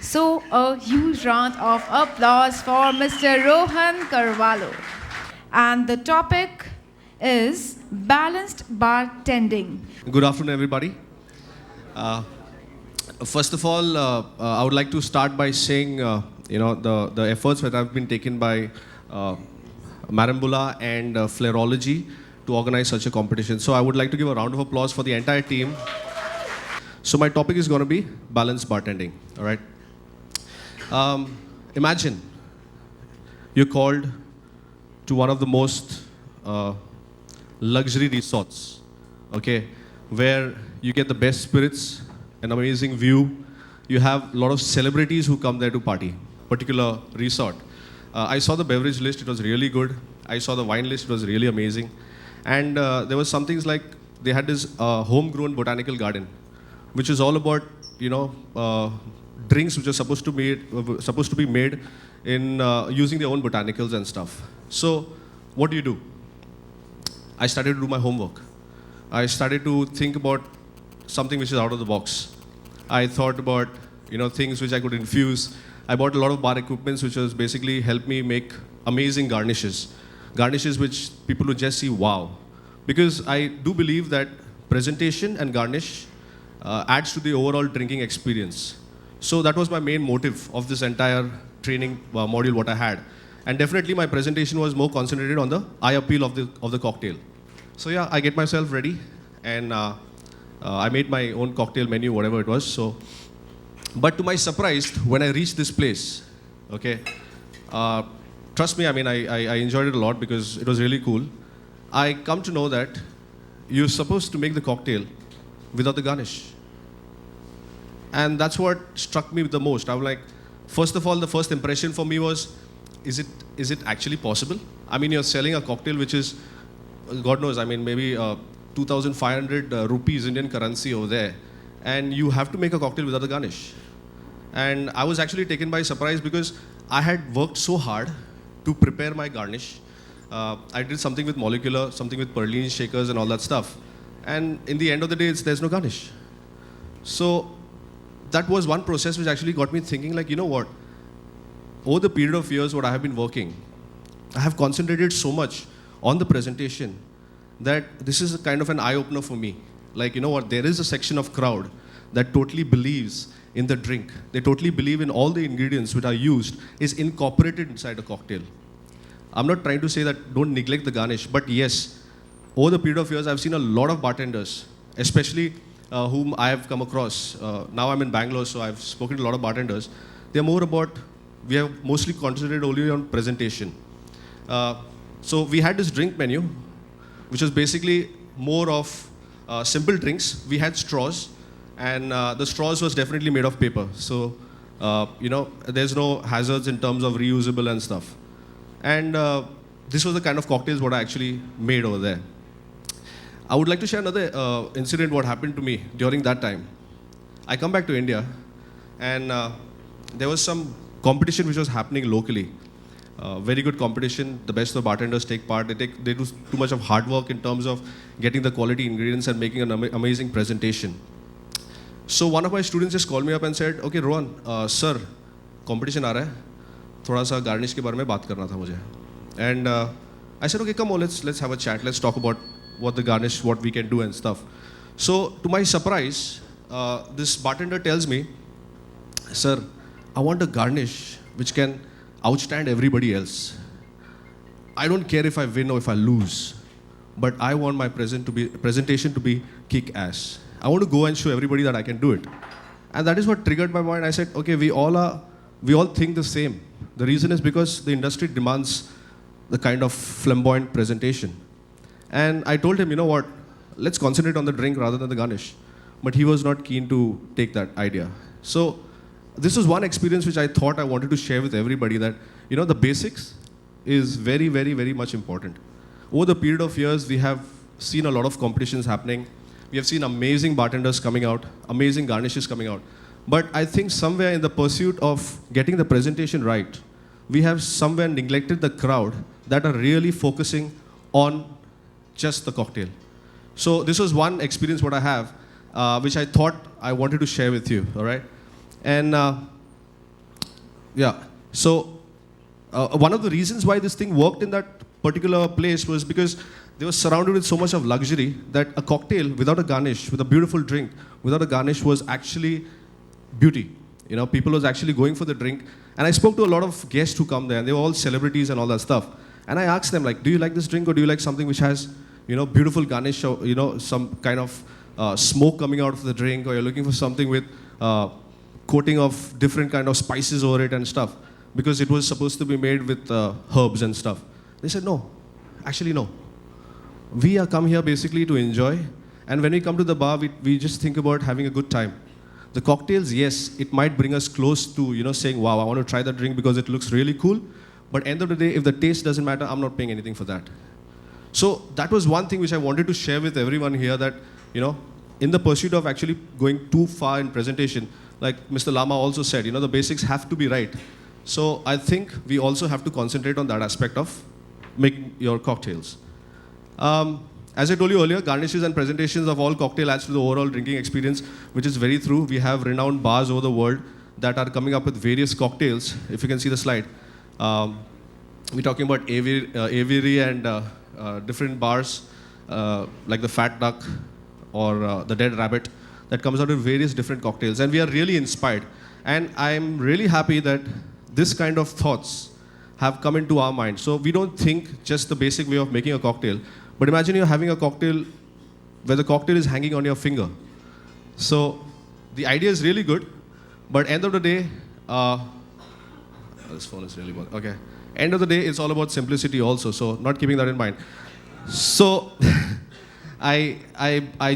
So, a huge round of applause for Mr. Rohan Carvalho. And the topic is balanced bartending. Good afternoon, everybody. Uh, First of all, I would like to start by saying, the efforts that have been taken by Marambula and Flairology to organize such a competition. So I would like to give a round of applause for the entire team. So my topic is going to be balanced bartending. All right. Imagine you're called to one of the most luxury resorts, okay, where you get the best spirits, an amazing view. You have a lot of celebrities who come there to party. Particular resort. I saw the beverage list; it was really good. I saw the wine list; it was really amazing. And there was some things like they had this homegrown botanical garden, which is all about drinks which are supposed to be made in using their own botanicals and stuff. So, what do? I started to do my homework. I started to think about something which is out of the box. I thought about things which I could infuse. I bought a lot of bar equipments which was basically helped me make amazing garnishes which people would just see wow. Because I do believe that presentation and garnish adds to the overall drinking experience. So that was my main motive of this entire training module what I had. And definitely my presentation was more concentrated on the eye appeal of the cocktail. So yeah, I get myself ready and I made my own cocktail menu, whatever it was. So, but to my surprise, when I reached this place, okay, trust me, I enjoyed it a lot because it was really cool. I come to know that you're supposed to make the cocktail without the garnish. And that's what struck me the most. I was like, first of all, the first impression for me was, is it actually possible? I mean, you're selling a cocktail which is, God knows, maybe 2,500 rupees Indian currency over there, and you have to make a cocktail without the garnish. And I was actually taken by surprise because I had worked so hard to prepare my garnish. I did something with molecular, something with Perlini shakers and all that stuff. And in the end of the day, there's no garnish. So that was one process which actually got me thinking like, you know what? Over the period of years what I have been working, I have concentrated so much on the presentation that this is a kind of an eye-opener for me. Like, you know what? There is a section of crowd that totally believes in the drink. They totally believe in all the ingredients which are used is incorporated inside a cocktail. I'm not trying to say that don't neglect the garnish, but yes, over the period of years, I've seen a lot of bartenders, especially whom I have come across. Now I'm in Bangalore, so I've spoken to a lot of bartenders. They're more about, we have mostly concentrated only on presentation. So we had this drink menu, which was basically more of simple drinks. We had straws, and the straws was definitely made of paper. So, there's no hazards in terms of reusable and stuff. And this was the kind of cocktails what I actually made over there. I would like to share another incident what happened to me during that time. I come back to India, and there was some competition which was happening locally. Very good competition. The best of the bartenders take part. They do too much of hard work in terms of getting the quality ingredients and making an amazing presentation. So one of my students just called me up and said, "Okay, Rohan, sir, competition आ रहा है. थोड़ा सा garnish के बारे में बात करना था मुझे." And I said, "Okay, come on, let's have a chat. Let's talk about what the garnish, what we can do and stuff." So to my surprise, this bartender tells me, "Sir, I want a garnish which can outstand everybody else. I don't care if I win or if I lose, but I want my presentation to be kick-ass. I want to go and show everybody that I can do it." And that is what triggered my mind. I said, okay, we all think the same. The reason is because the industry demands the kind of flamboyant presentation. And I told him, you know what, let's concentrate on the drink rather than the garnish. But he was not keen to take that idea. So this was one experience which I thought I wanted to share with everybody, that the basics is very, very, very much important. Over the period of years, we have seen a lot of competitions happening. We have seen amazing bartenders coming out, amazing garnishes coming out. But I think somewhere in the pursuit of getting the presentation right, we have somewhere neglected the crowd that are really focusing on just the cocktail. So this was one experience what I have, which I thought I wanted to share with you, all right? And Yeah. So one of the reasons why this thing worked in that particular place was because they were surrounded with so much of luxury that a cocktail without a garnish, with a beautiful drink, without a garnish was actually beauty. You know, people was actually going for the drink. And I spoke to a lot of guests who come there, and they were all celebrities and all that stuff. And I asked them, like, do you like this drink, or do you like something which has, you know, beautiful garnish, or, you know, some kind of smoke coming out of the drink, or you're looking for something with coating of different kind of spices over it and stuff, because it was supposed to be made with herbs and stuff. They said, no, actually no. We are come here basically to enjoy, and when we come to the bar, we just think about having a good time. The cocktails, yes, it might bring us close to, you know, saying, wow, I want to try that drink because it looks really cool. But end of the day, if the taste doesn't matter, I'm not paying anything for that. So that was one thing which I wanted to share with everyone here, that, you know, in the pursuit of actually going too far in presentation, like Mr. Lama also said, you know, the basics have to be right. So I think we also have to concentrate on that aspect of making your cocktails. As I told you earlier, garnishes and presentations of all cocktail adds to the overall drinking experience, which is very true. We have renowned bars over the world that are coming up with various cocktails. If you can see the slide. We're talking about aviary and different bars, like the Fat Duck or the Dead Rabbit, that comes out with various different cocktails. And we are really inspired. And I'm really happy that this kind of thoughts have come into our mind. So we don't think just the basic way of making a cocktail, but imagine you're having a cocktail where the cocktail is hanging on your finger. So the idea is really good, but end of the day, this phone is really good. Okay. End of the day, it's all about simplicity also, so not keeping that in mind. So I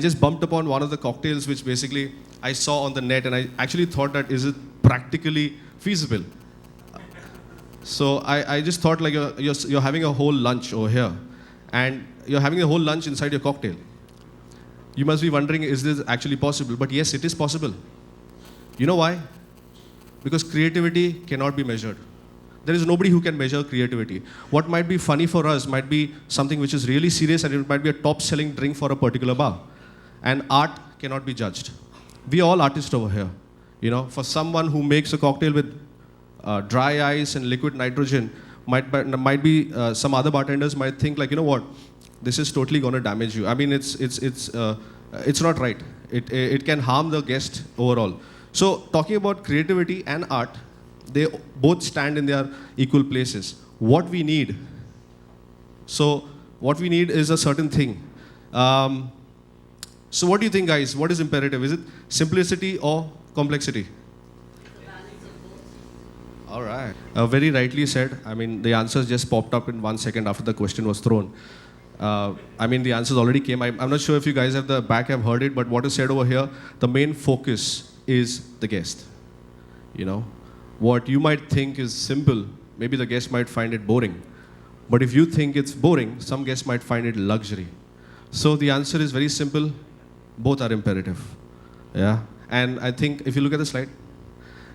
just bumped upon one of the cocktails which basically I saw on the net, and I actually thought that, is it practically feasible? So I just thought, like, you're having a whole lunch over here, and you're having a whole lunch inside your cocktail. You must be wondering, is this actually possible? But yes, it is possible. You know why? Because creativity cannot be measured. There is nobody who can measure creativity. What might be funny for us might be something which is really serious, and it might be a top-selling drink for a particular bar. And art cannot be judged. We are all artists over here. You know, for someone who makes a cocktail with dry ice and liquid nitrogen, might be some other bartenders might think, like, you know what, this is totally going to damage you. I mean, it's not right. It can harm the guest overall. So talking about creativity and art, they both stand in their equal places. What we need is a certain thing. So what do you think, guys? What is imperative? Is it simplicity or complexity? All right. Very rightly said. I mean, the answers just popped up in 1 second after the question was thrown. I mean, the answers already came. I'm not sure if you guys at the back have heard it, but what is said over here, the main focus is the guest. You know, what you might think is simple, maybe the guest might find it boring. But if you think it's boring, some guests might find it luxury. So the answer is very simple. Both are imperative. Yeah. And I think if you look at the slide,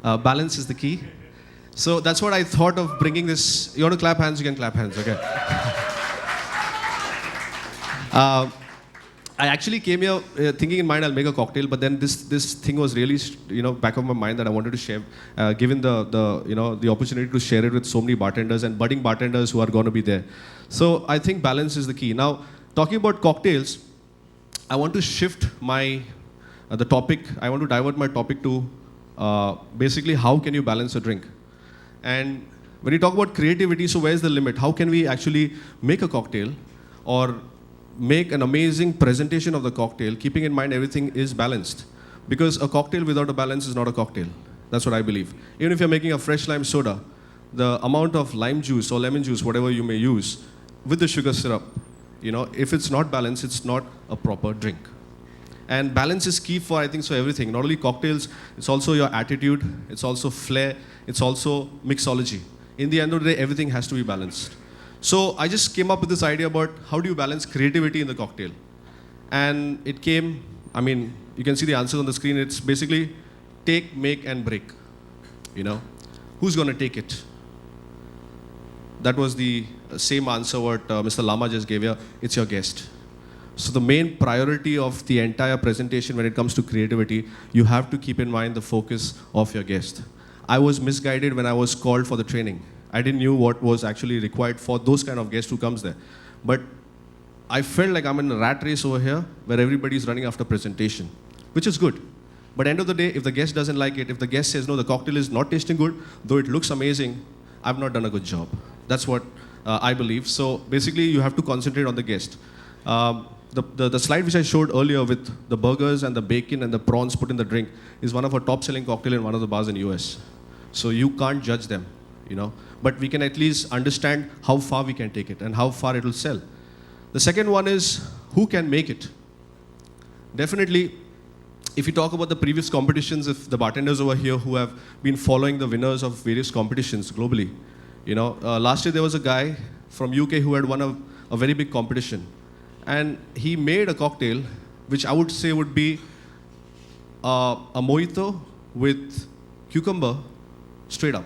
balance is the key. So that's what I thought of bringing this. You want to clap hands? You can clap hands. Okay. I actually came here thinking in mind I'll make a cocktail, but then this thing was really, you know, back of my mind that I wanted to share, given the opportunity to share it with so many bartenders and budding bartenders who are going to be there. So I think balance is the key. Now, talking about cocktails, I want to shift the topic. I want to divert my topic to basically how can you balance a drink. And when you talk about creativity, so where's the limit? How can we actually make a cocktail or make an amazing presentation of the cocktail, keeping in mind everything is balanced? Because a cocktail without a balance is not a cocktail. That's what I believe. Even if you're making a fresh lime soda, the amount of lime juice or lemon juice, whatever you may use, with the sugar syrup, you know, if it's not balanced, it's not a proper drink. And balance is key for, I think, so everything. Not only cocktails, it's also your attitude, it's also flair, it's also mixology. In the end of the day, everything has to be balanced. So I just came up with this idea about how do you balance creativity in the cocktail. And it came, I mean, you can see the answers on the screen. It's basically take, make, and break. You know, who's going to take it? That was the same answer what Mr. Lama just gave you. It's your guest. So the main priority of the entire presentation when it comes to creativity, you have to keep in mind the focus of your guest. I was misguided when I was called for the training. I didn't know what was actually required for those kind of guests who comes there. But I felt like I'm in a rat race over here where everybody's running after presentation, which is good. But end of the day, if the guest doesn't like it, if the guest says, no, the cocktail is not tasting good, though it looks amazing, I've not done a good job. That's what I believe. So basically, you have to concentrate on the guest. The slide which I showed earlier with the burgers and the bacon and the prawns put in the drink is one of our top-selling cocktail in one of the bars in US. So you can't judge them, you know. But we can at least understand how far we can take it and how far it will sell. The second one is who can make it. Definitely, if you talk about the previous competitions, if the bartenders over here who have been following the winners of various competitions globally, you know, last year there was a guy from UK who had won a very big competition. And he made a cocktail, which I would say would be a mojito with cucumber straight up.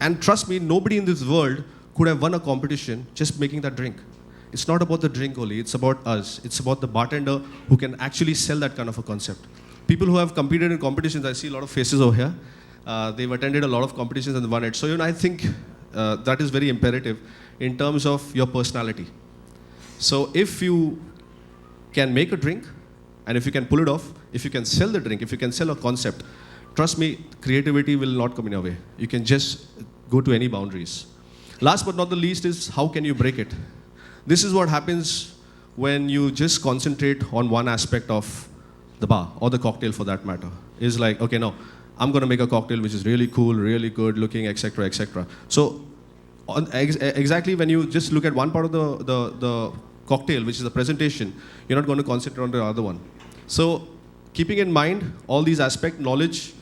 And trust me, nobody in this world could have won a competition just making that drink. It's not about the drink only, it's about us. It's about the bartender who can actually sell that kind of a concept. People who have competed in competitions, I see a lot of faces over here. They've attended a lot of competitions and won it. So, you know, I think that is very imperative in terms of your personality. So if you can make a drink, and if you can pull it off, if you can sell the drink, if you can sell a concept, trust me, creativity will not come in your way. You can just go to any boundaries. Last but not the least is how can you break it? This is what happens when you just concentrate on one aspect of the bar, or the cocktail for that matter. It's like, okay, no, I'm going to make a cocktail which is really cool, really good looking, etc., etc. So exactly when you just look at one part of the cocktail, which is the presentation, you're not going to concentrate on the other one. So keeping in mind all these aspects, knowledge,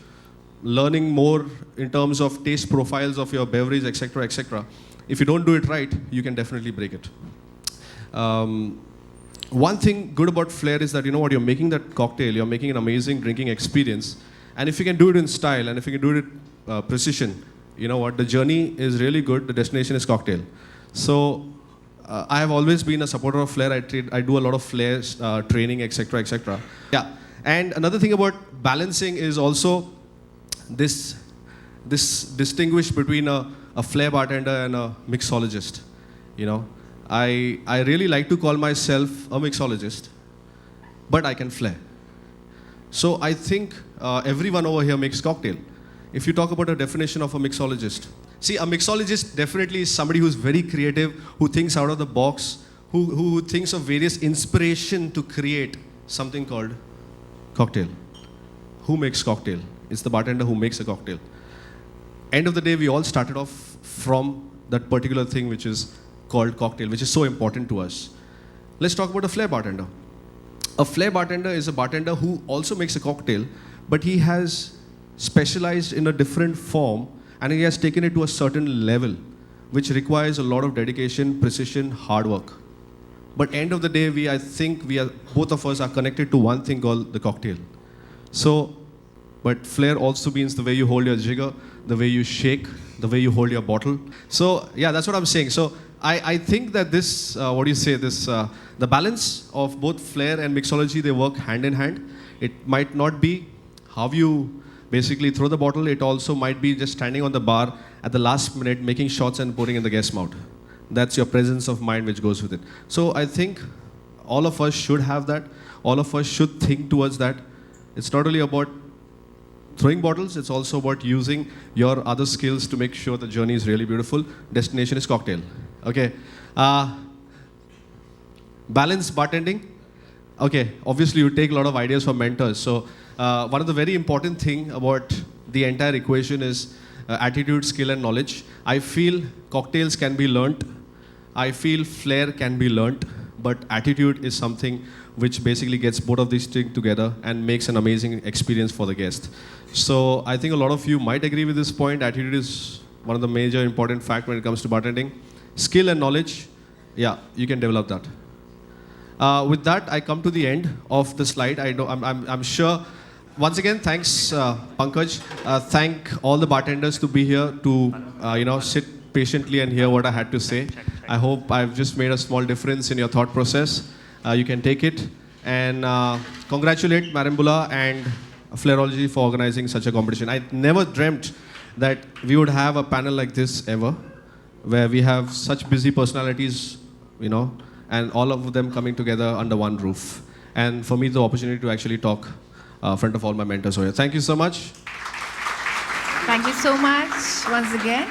learning more in terms of taste profiles of your beverage, etc., etc. If you don't do it right, you can definitely break it. One thing good about Flair is that, you know what, you're making that cocktail, you're making an amazing drinking experience. And if you can do it in style, and if you can do it precision, you know what, the journey is really good, the destination is cocktail. So I have always been a supporter of Flair. I do a lot of Flair training, etc., etc. Yeah, and another thing about balancing is also this distinguish between a Flair bartender and a mixologist. You know, I really like to call myself a mixologist, but I can Flair. So I think everyone over here makes cocktail. If you talk about a definition of a mixologist, see, a mixologist definitely is somebody who's very creative, who thinks out of the box, who thinks of various inspiration to create something called cocktail. Who makes cocktail? It's the bartender who makes a cocktail. End of the day, we all started off from that particular thing which is called cocktail, which is so important to us. Let's talk about a Flair bartender. A Flair bartender is a bartender who also makes a cocktail, but he has specialized in a different form, and he has taken it to a certain level, which requires a lot of dedication, precision, hard work. But end of the day, I think both of us are connected to one thing called the cocktail. So, but Flair also means the way you hold your jigger, the way you shake, the way you hold your bottle. So yeah, that's what I'm saying. So I think that this, the balance of both Flair and mixology, they work hand in hand. It might not be how you basically throw the bottle, it also might be just standing on the bar at the last minute, making shots and pouring in the guest's mouth. That's your presence of mind which goes with it. So I think all of us should have that. All of us should think towards that. It's not only about throwing bottles, it's also about using your other skills to make sure the journey is really beautiful. Destination is cocktail. Okay. Balanced bartending. Okay, obviously you take a lot of ideas from mentors. So one of the very important thing about the entire equation is attitude, skill and knowledge. I feel cocktails can be learnt. I feel Flair can be learnt. But attitude is something which basically gets both of these things together and makes an amazing experience for the guest. So I think a lot of you might agree with this point. Attitude is one of the major important facts when it comes to bartending. Skill and knowledge, yeah, you can develop that. With that, I come to the end of the slide. I'm sure. Once again, thanks, Pankaj. Thank all the bartenders to be here to sit patiently and hear what I had to say. I hope I've just made a small difference in your thought process. You can take it and congratulate Marimbula and Flairology for organizing such a competition. I never dreamt that we would have a panel like this ever, where we have such busy personalities, and all of them coming together under one roof. And for me, the opportunity to actually talk in front of all my mentors here. Thank you so much. Thank you so much once again.